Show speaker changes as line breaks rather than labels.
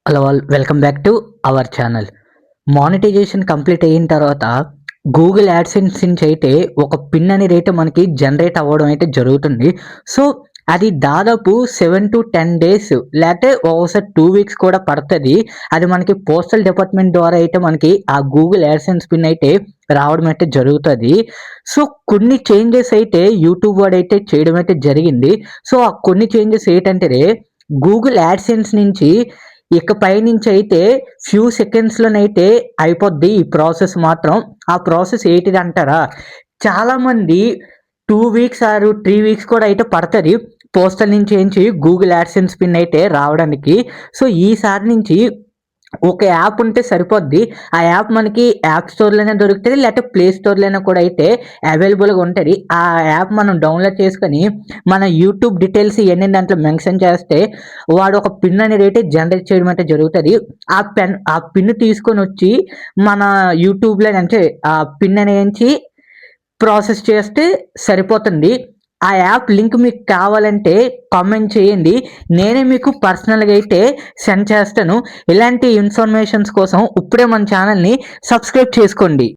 Hello all welcome back to our channel. Monetization complete అయిన తర్వాత Google AdSense నుంచి అయితే ఒక పిన్ అనేది అయితే మనకి జనరేట్ అవ్వడం అయితే జరుగుతుంది. సో అది దాదాపు 7 to 10 డేస్ లేకపోతే ఒకసారి 2 వీక్స్ కూడా పడుతుంది. అది మనకి పోస్టల్ డిపార్ట్మెంట్ ద్వారా అయితే మనకి ఆ గూగుల్ యాడ్సెన్స్ పిన్ అయితే రావడం అయితే జరుగుతుంది. సో కొన్ని చేంజెస్ అయితే యూట్యూబ్ వాడు అయితే చేయడం అయితే జరిగింది. సో ఆ కొన్ని చేంజెస్ ఏంటంటే గూగుల్ యాడ్సెన్స్ నుంచి ఇకపై నుంచి అయితే ఫ్యూ సెకండ్స్‌లోనైతే అయిపోద్ది ఈ ప్రాసెస్ మాత్రం. ఆ ప్రాసెస్ ఏంటిదంటారా? చాలామంది 2 వీక్స్ ఆర్ 3 వీక్స్ కూడా అయితే పడతది. పోస్టల్ నుంచి గూగుల్ యాడ్సెన్స్ పిన్ అయితే రావడానికి. సో ఈసారి నుంచి ఒక యాప్ ఉంటే సరిపోద్ది. ఆ యాప్ మనకి యాప్ స్టోర్‌లోనే దొరుకుతది. లేకపోతే ప్లే స్టోర్‌లోనే కూడా అయితే అవైలబుల్‌గా ఉంటది. ఆ యాప్ మనం డౌన్‌లోడ్ చేసుకొని మన యూట్యూబ్ డీటెయిల్స్ ఇయన్నీ దాంట్లో మెన్షన్ చేస్తే వాడు ఒక పిన్ అనేది అయితే జనరేట్ చేయడం అయితే జరుగుతది. ఆ పిన్ తీసుకొనొచ్చి మన యూట్యూబ్‌లో అంటే ఆ పిన్ అనేది ప్రాసెస్ చేస్తే సరిపోతుంది. ఆ యాప్ లింక్ మీకు కావాలంటే కామెంట్ చేయండి. నేనే మీకు పర్సనల్‌గా అయితే సెండ్ చేస్తాను. ఇలాంటి ఇన్ఫర్మేషన్స్ కోసం ఇప్పుడే మన ఛానల్‌ని సబ్స్క్రైబ్ చేసుకోండి.